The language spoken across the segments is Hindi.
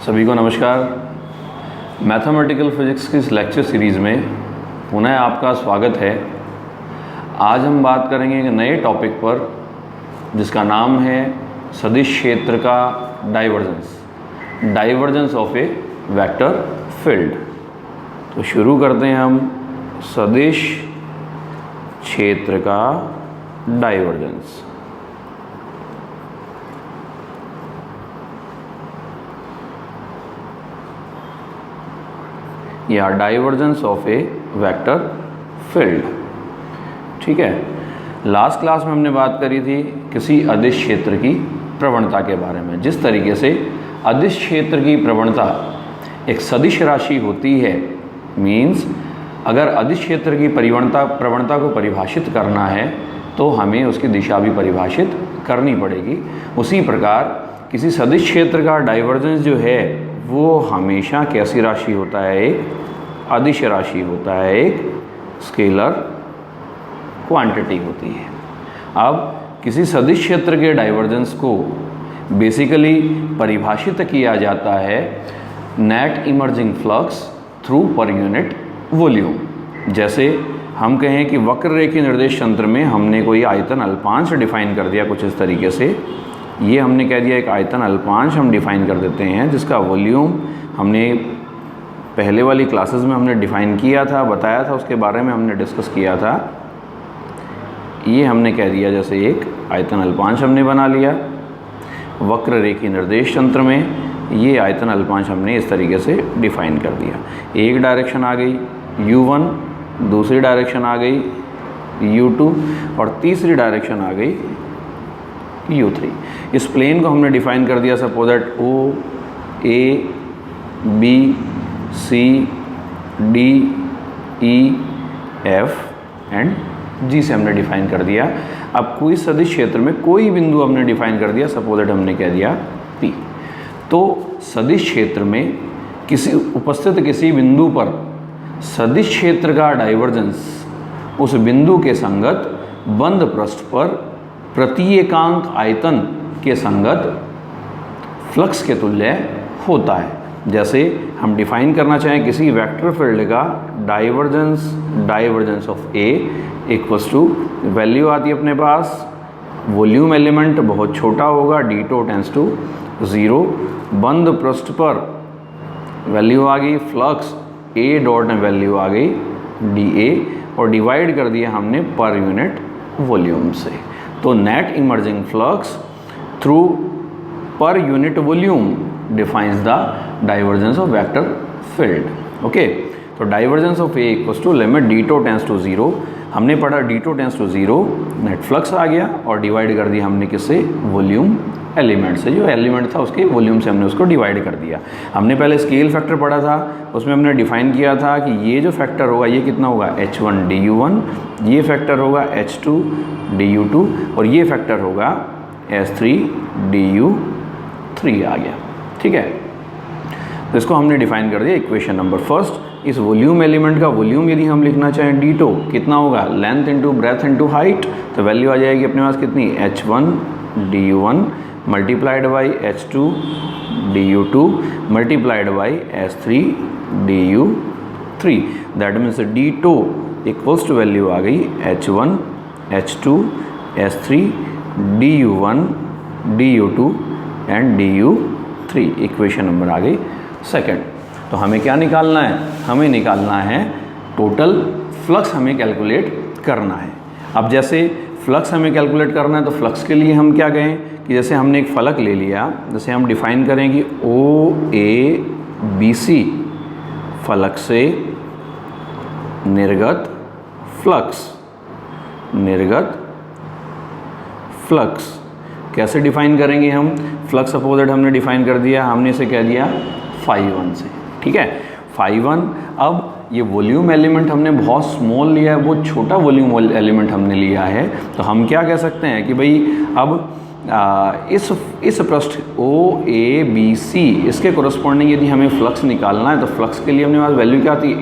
सभी को नमस्कार। मैथमेटिकल फिजिक्स की इस लेक्चर सीरीज़ में पुनः आपका स्वागत है। आज हम बात करेंगे एक नए टॉपिक पर जिसका नाम है सदिश क्षेत्र का divergence of A vector field. तो शुरू करते हैं हम सदिश क्षेत्र का डाइवर्जेंस। या divergence of A vector field. ठीक है, लास्ट क्लास में हमने बात करी थी किसी अदिश क्षेत्र की प्रवणता के बारे में। जिस तरीके से अदिश क्षेत्र की प्रवणता एक सदिश राशि होती है, मीन्स अगर अदिश क्षेत्र की प्रवणता को परिभाषित करना है तो हमें उसकी दिशा भी परिभाषित करनी पड़ेगी। उसी प्रकार किसी सदिश क्षेत्र का डाइवर्जेंस जो है वो हमेशा कैसी राशि होता है? एक अदिश राशि होता है, एक स्केलर क्वांटिटी होती है। अब किसी सदिश क्षेत्र के डाइवर्जेंस को बेसिकली परिभाषित किया जाता है net emerging flux through per unit volume. जैसे हम कहें कि वक्र रेखीय निर्देश तंत्र में हमने कोई आयतन अल्पांश डिफाइन कर दिया कुछ इस तरीके से। ये हमने कह दिया एक आयतन अल्पांश हम डिफ़ाइन कर देते हैं जिसका वॉल्यूम हमने पहले वाली क्लासेस में हमने डिफ़ाइन किया था, बताया था, उसके बारे में हमने डिस्कस किया था। ये हमने कह दिया जैसे एक आयतन अल्पांश हमने बना लिया वक्र रेखीय निर्देश तंत्र में। ये आयतन अल्पांश हमने इस तरीके से डिफ़ाइन कर दिया। एक डायरेक्शन आ गई u1, दूसरी डायरेक्शन आ गई u2 और तीसरी डायरेक्शन आ गई u3। इस प्लेन को हमने डिफाइन कर दिया suppose that O, A, B, C, D, E, F and G से हमने डिफाइन कर दिया। अब कोई सदिश क्षेत्र में कोई बिंदु हमने डिफाइन कर दिया, सपोज दैट हमने कह दिया P। तो सदिश क्षेत्र में उपस्थित किसी बिंदु पर सदिश क्षेत्र का डाइवर्जेंस उस बिंदु के संगत बंद पृष्ठ पर प्रत्येकांक आयतन के संगत फ्लक्स के तुल्य होता है। जैसे हम डिफाइन करना चाहें किसी वेक्टर फील्ड का divergence of A equals to value आती है अपने पास, वॉल्यूम एलिमेंट बहुत छोटा होगा, d2 टेंस टू 0, बंद पृष्ठ पर वैल्यू आ गई फ्लक्स a डॉट में वैल्यू आ गई dA और डिवाइड कर दिया हमने पर यूनिट वॉल्यूम से। तो net emerging flux through per unit volume defines the divergence of vector field. Okay, तो divergence of A equals to limit d2 tends to 0। हमने पढ़ा d2 tends to 0, net flux आ गया और डिवाइड कर दिया हमने किससे? वॉल्यूम एलिमेंट से। जो एलिमेंट था उसके वॉल्यूम से हमने उसको डिवाइड कर दिया। हमने पहले स्केल फैक्टर पढ़ा था, उसमें हमने डिफाइन किया था कि ये जो फैक्टर होगा ये कितना होगा? h1 du1, ये फैक्टर होगा h2 du2 और ये फैक्टर होगा h3 du3 आ गया। ठीक है, तो इसको हमने डिफाइन कर दिया इक्वेशन नंबर फर्स्ट। इस वॉल्यूम एलिमेंट का वॉल्यूम यदि हम लिखना चाहें d2 कितना होगा? Length into breadth into height. तो वैल्यू आ जाएगी अपने पास कितनी? h1 du1 multiplied by h2 du2 multiplied by h3 du3। That means d2 equals to value आ गई h1 h2 h3 du1 du2 and du3। Equation number आ गई सेकंड। तो हमें क्या निकालना है? हमें निकालना है टोटल फ्लक्स, हमें कैलकुलेट करना है। अब जैसे फ्लक्स हमें कैलकुलेट करना है तो फ्लक्स के लिए हम क्या कहें कि जैसे हमने एक फलक ले लिया, जैसे हम डिफाइन करें कि OABC फलक से निर्गत फ्लक्स कैसे डिफाइन करेंगे हम? फ्लक्स सपोज दैट हमने डिफाइन कर दिया, हमने इसे कह दिया φ1 से। ठीक है, φ1। अब ये वॉल्यूम एलिमेंट हमने बहुत स्मॉल लिया है, बहुत छोटा वॉल्यूम एलिमेंट हमने लिया है। तो हम क्या कह सकते हैं कि भाई अब इस पृष्ठ OABC इसके कोरस्पॉन्डिंग यदि हमें फ्लक्स निकालना है तो फ्लक्स के लिए हमने पास वैल्यू क्या आती है?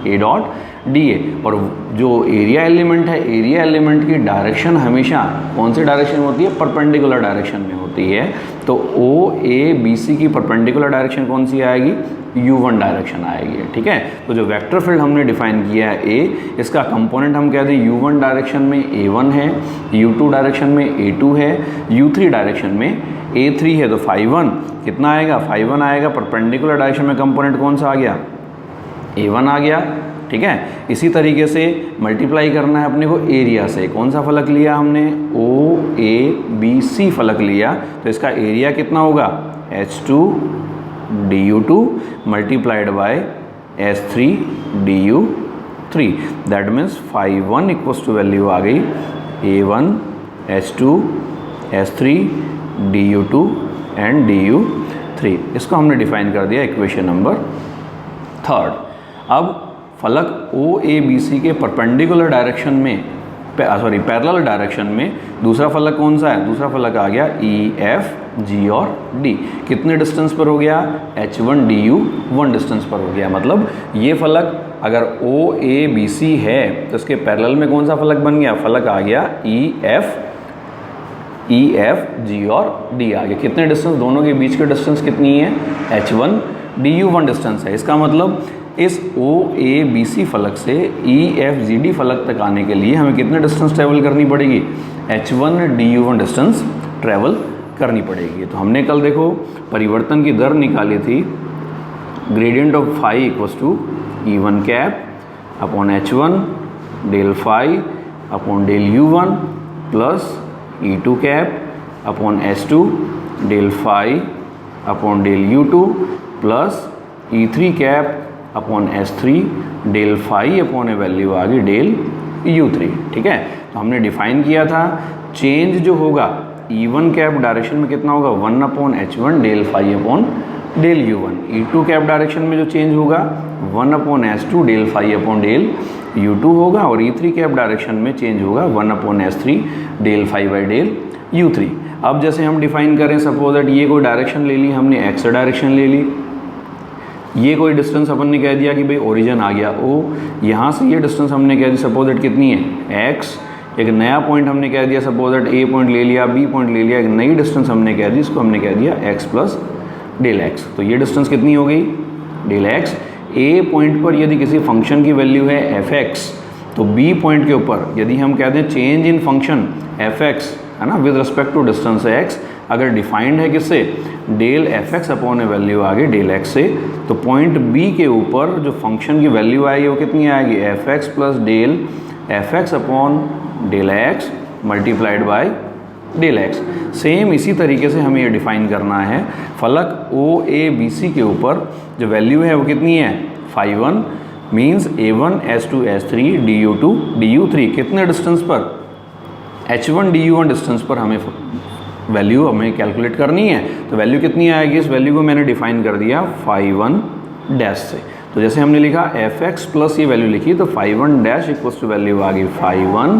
A dot D A. और जो एरिया एलिमेंट है, एरिया एलिमेंट की डायरेक्शन हमेशा कौन सी डायरेक्शन में होती है? परपेंडिकुलर डायरेक्शन में होती है। तो ओ ए बी सी की परपेंडिकुलर डायरेक्शन कौन सी आएगी? U1 डायरेक्शन आएगी, ठीक है। तो जो वेक्टर फील्ड हमने डिफाइन किया है ए, इसका कंपोनेंट हम कहते हैं U1 डायरेक्शन में A1 है, U2 डायरेक्शन में A2 है, U3 डायरेक्शन में A3 है। तो φ1 कितना आएगा? φ1 आएगा, परपेंडिकुलर डायरेक्शन में कंपोनेंट कौन सा आ गया? A1 आ गया, ठीक है। इसी तरीके से मल्टीप्लाई करना है अपने को एरिया से। कौन सा फलक लिया हमने? OABC फलक लिया, तो इसका एरिया कितना होगा? H2 du2 multiplied by S3 du3। That means φ1 equals to value आ गई A1 H2 S3 du2 and du3। इसको हमने डिफाइन कर दिया इक्वेशन नंबर 3। अब फलक OABC के परपेंडिकुलर डायरेक्शन में, पैरेलल डायरेक्शन में दूसरा फलक कौन सा है? दूसरा फलक आ गया EFG और D। कितने डिस्टेंस पर हो गया? H1 DU 1 डिस्टेंस पर हो गया। मतलब ये फलक अगर OABC है तो इसके पैरेलल में कौन सा फलक बन गया? फलक आ गया EFG और D आ गया। कितने डिस्टेंस? दोनों के बीच के डिस्टेंस कितनी है? H1 DU 1 डिस्टेंस है। इसका मतलब इस OABC फलक से EFGD फलक तक आने के लिए हमें कितने डिस्टेंस ट्रैवल करनी पड़ेगी? H1 DU 1 डिस्टेंस ट्रैवल करनी पड़ेगी। तो हमने कल देखो परिवर्तन की दर निकाली थी, gradient of phi equals to E1 cap upon H1 del phi upon del U1 plus E2 cap upon S2 del phi upon del U2 plus E3 cap upon S3 del phi upon A value आ गई डेल U3, ठीक है। तो हमने डिफाइन किया था चेंज जो होगा E1 कैप डायरेक्शन में कितना होगा? 1 upon H1 del phi upon del U1। E2 cap direction में जो चेंज होगा 1 upon S2 del phi upon del U2 होगा, और E3 कैप डायरेक्शन में चेंज होगा 1 upon S3 del phi by del U3। अब जैसे हम डिफाइन करें, सपोज दैट ये कोई डायरेक्शन ले ली हमने, एक्स डायरेक्शन ले ली, ये कोई डिस्टेंस अपन ने कह दिया कि भाई ओरिजिन आ गया O, यहाँ से ये डिस्टेंस हमने कह दी सपोज दैट कितनी है? X। एक नया पॉइंट हमने कह दिया, सपोज दैट A पॉइंट ले लिया, B पॉइंट ले लिया, एक नई डिस्टेंस हमने कह दी, इसको हमने कह दिया x प्लस डेल x। तो ये डिस्टेंस कितनी हो गई? Del x। A पॉइंट पर यदि किसी फंक्शन की वैल्यू है fx, तो B पॉइंट के ऊपर यदि हम कहते हैं चेंज इन फंक्शन fx, है ना, with respect to distance x, अगर डिफाइंड है किससे? डेल fx अपॉन ए वैल्यू आ गई डेल x से, तो पॉइंट B के ऊपर जो फंक्शन की वैल्यू आएगी वो कितनी आएगी? fx plus del fx upon del x multiplied by del x। Same इसी तरीके से हमें ये डिफाइन करना है, फलक OABC के ऊपर जो वैल्यू है वो कितनी है? φ1 means A1 S2 S3 DU2 DU3। कितने डिस्टेंस पर? H1 DU1 डिस्टेंस पर हमें वैल्यू कैलकुलेट करनी है। तो वैल्यू कितनी आएगी? इस वैल्यू को मैंने डिफाइन कर दिया φ1 डैश से। तो जैसे हमने लिखा fx प्लस ये वैल्यू लिखी, तो φ1 डैश इक्वल्स टू वैल्यू आ गई φ1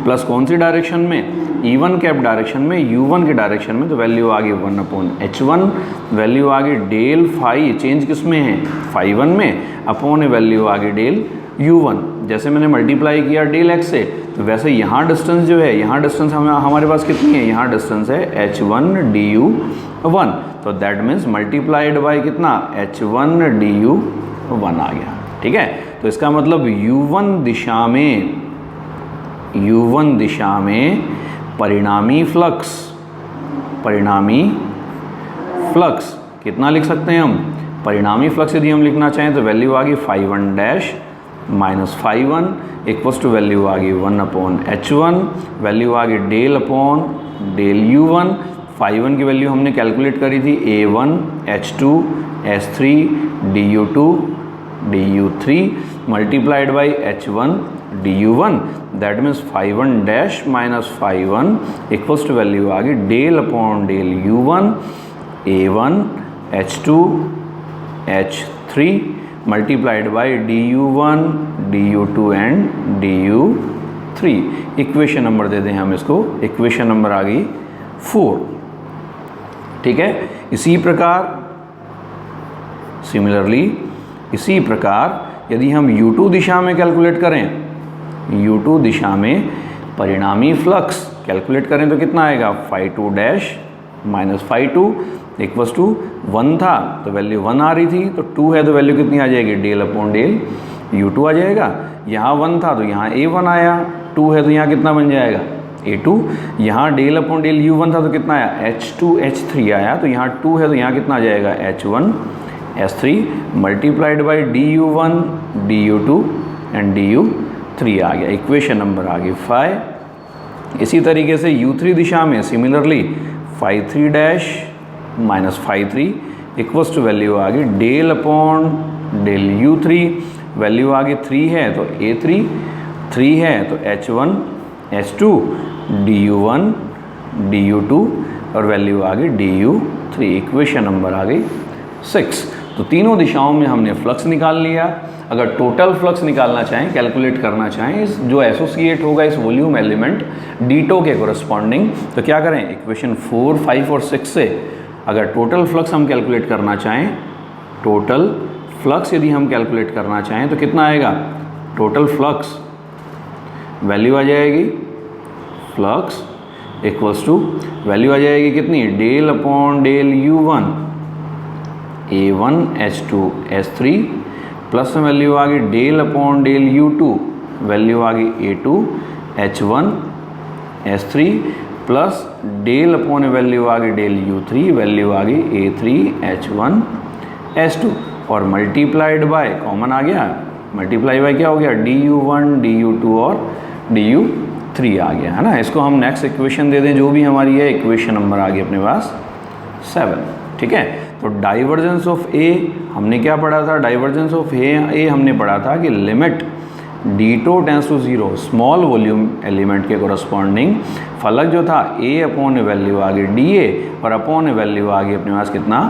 प्लस कौन सी डायरेक्शन में? E1 कैप डायरेक्शन में, U1 के डायरेक्शन में, तो वैल्यू आ गई 1 अपॉन H1, वैल्यू आ गई डेल फाई, चेंज किस में है? φ1 में, अपॉन ए वैल्यू आ गई डेल U1। जैसे मैंने मल्टीप्लाई किया डेल x से, तो वैसे यहाँ डिस्टेंस जो है, यहाँ डिस्टेंस हमारे पास कितनी है? यहाँ डिस्टेंस है H1 DU1, तो दैट मीन्स मल्टीप्लाइड बाय कितना? H1 DU1 आ गया, ठीक है। तो इसका मतलब U1 दिशा में परिणामी फ्लक्स कितना लिख सकते हैं हम? परिणामी फ्लक्स यदि हम लिखना चाहें तो वैल्यू आ गई φ1 dash minus φ1 equals to value आ गई 1 अपॉन H1, वैल्यू आ गई डेल अपॉन डेल U1। φ1 की वैल्यू हमने कैलकुलेट करी थी A1 H2 S3 DU2 DU3 multiplied by H1 DU1, that means φ1 dash minus φ1 equals to value आ गई del upon del U1 A1 H2 H3 multiplied by DU1 DU2 and DU3। Equation number दे दें हम इसको, इक्वेशन नंबर आ गई 4, ठीक है। इसी प्रकार यदि हम U2 दिशा में कैलकुलेट करें, U2 दिशा में परिणामी फ्लक्स कैलकुलेट करें तो कितना आएगा, φ2 डैश माइनस φ2 इक्वल्स टू 1 था तो वैल्यू 1 आ रही थी, तो 2 है तो वैल्यू कितनी आ जाएगी, डेल अपॉन डेल U2 आ जाएगा। यहाँ 1 था तो यहाँ A1 आया, 2 है तो यहाँ कितना बन जाएगा, A2। यहाँ डेल अपॉन डेल U1 था तो कितना आया, H2 H3 आया, तो यहाँ 2 है तो यहाँ कितना आ जाएगा, H1 H3 multiplied by DU1 DU2 and DU3 आ गया। इक्वेशन नंबर आ गई 5। इसी तरीके से U3 दिशा में similarly φ3 dash minus φ3 equals to value आ गई del upon del U3, value आ गई 3 है तो A3, 3 है तो H1 H2 DU1 DU2 और वैल्यू आ गई DU3। इक्वेशन नंबर आ गई 6। तो तीनों दिशाओं में हमने फ्लक्स निकाल लिया। अगर टोटल फ्लक्स निकालना चाहें, कैलकुलेट करना चाहें, इस जो एसोसिएट होगा इस वॉल्यूम एलिमेंट डीटो के कोरस्पॉन्डिंग, तो क्या करें, इक्वेशन 4, 5 और 6 से अगर टोटल फ्लक्स हम कैलकुलेट करना चाहें, टोटल फ्लक्स यदि हम कैलकुलेट करना चाहें तो कितना आएगा, टोटल फ्लक्स वैल्यू आ जाएगी, फ्लक्स इक्वल्स टू वैल्यू आ जाएगी कितनी, del upon del U1 A1 H2 H3 plus में वैल्यू आ गई del upon del U2, value आ गई A2 H1 H3 plus del upon value आ गई डेल U3, वैल्यू आ गई A3 H1 H2 और मल्टीप्लाइड बाय, कॉमन आ गया, मल्टीप्लाई बाय क्या हो गया, DU1 DU2 और DU3 आ गया, है ना। इसको हम नेक्स्ट इक्वेशन दे दें जो भी हमारी है, इक्वेशन नंबर आ गई अपने पास 7। ठीक है, तो डाइवर्जेंस ऑफ ए हमने क्या पढ़ा था, डाइवर्जेंस ऑफ ए हमने पढ़ा था कि limit d tau tends to 0 small volume element के कोरस्पॉन्डिंग फलक जो था ए अपॉन वैल्यू आ गई DA और अपॉन वैल्यू आ गई अपने पास कितना,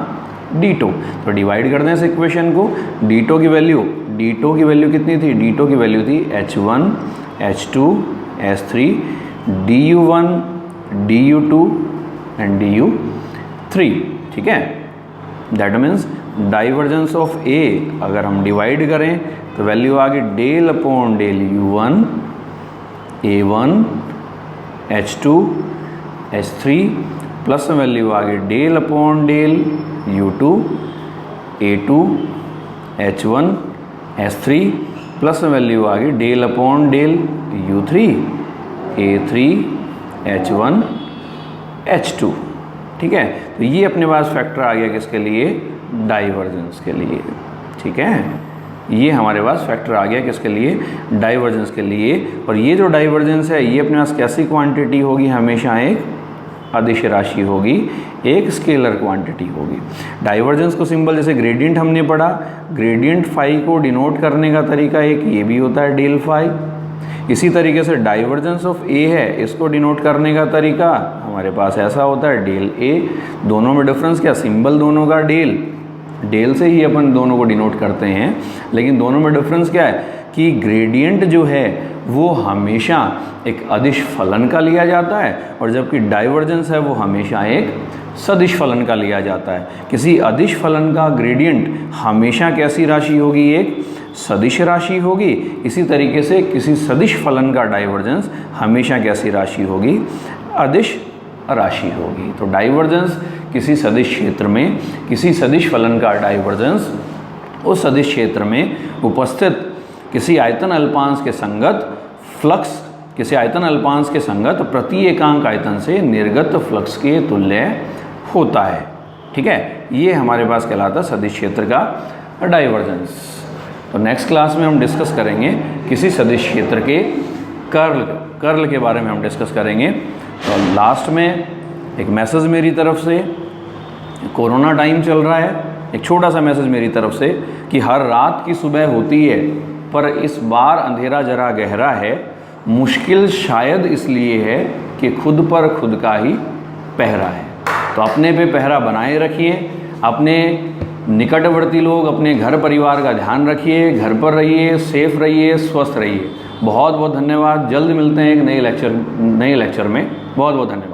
डीटो। तो डिवाइड कर दें इस इक्वेशन को, डीटो की वैल्यू कितनी थी, डीटो की वैल्यू थी H1 H2 H3 DU1 DU2 and DU3। ठीक है, that means divergence of a अगर हम डिवाइड करें तो वैल्यू आ गई del upon del U1 A1 H2 H3 plus value आ गई del upon del U2 A2 H1 H3 plus value आ गई del upon del U3 A3 H1 H2। ठीक है, तो ये अपने पास फैक्टर आ गया किसके लिए, डाइवर्जेंस के लिए। ठीक है, ये हमारे पास फैक्टर आ गया किसके लिए, डाइवर्जेंस के लिए। और ये जो डाइवर्जेंस है ये अपने पास कैसी क्वांटिटी होगी, हमेशा एक अदिश राशि होगी, एक स्केलर क्वांटिटी होगी। डाइवर्जेंस को सिंबल जैसे ग्रेडियंट हमने पढ़ा, ग्रेडियंट फाई को डिनोट करने का तरीका एक ये भी होता है डेल फाई। इसी तरीके से डाइवर्जेंस ऑफ ए है, इसको डिनोट करने का तरीका हमारे पास ऐसा होता है डेल ए। दोनों में डिफरेंस क्या, सिंबल दोनों का डेल से ही अपन दोनों को डिनोट करते हैं, लेकिन दोनों में डिफरेंस क्या है कि ग्रेडियंट जो है वो हमेशा एक अदिश फलन का लिया जाता है और जबकि डाइवर्जेंस है वो हमेशा एक सदिश फलन का लिया जाता है। किसी अदिश फलन का ग्रेडियंट हमेशा कैसी राशि होगी, एक सदिश राशि होगी। इसी तरीके से किसी सदिश फलन का डाइवर्जेंस हमेशा कैसी राशि होगी, अदिश राशि होगी। तो डाइवर्जेंस किसी सदिश क्षेत्र में, किसी सदिश फलन का डाइवर्जेंस उस सदिश क्षेत्र में उपस्थित किसी आयतन अल्पांश के संगत फ्लक्स, किसी आयतन अल्पांश के संगत प्रति एकांक आयतन से निर्गत फ्लक्स के तुल्य होता है। ठीक है, ये हमारे पास कहलाता है सदिश क्षेत्र का डाइवर्जेंस। तो नेक्स्ट क्लास में हम डिस्कस करेंगे किसी सदिश क्षेत्र के कर्ल के बारे में हम डिस्कस करेंगे। तो लास्ट में एक मैसेज मेरी तरफ से, कोरोना टाइम चल रहा है, एक छोटा सा मैसेज मेरी तरफ से कि हर रात की सुबह होती है पर इस बार अंधेरा जरा गहरा है। मुश्किल शायद इसलिए है कि खुद पर खुद का ही पहरा है। तो अपने पे पहरा बनाए रखिए, अपने निकटवर्ती लोग, अपने घर परिवार का ध्यान रखिए, घर पर रहिए, सेफ रहिए, स्वस्थ रहिए। बहुत बहुत धन्यवाद। जल्द मिलते हैं एक नए लेक्चर में। बहुत बहुत धन्यवाद।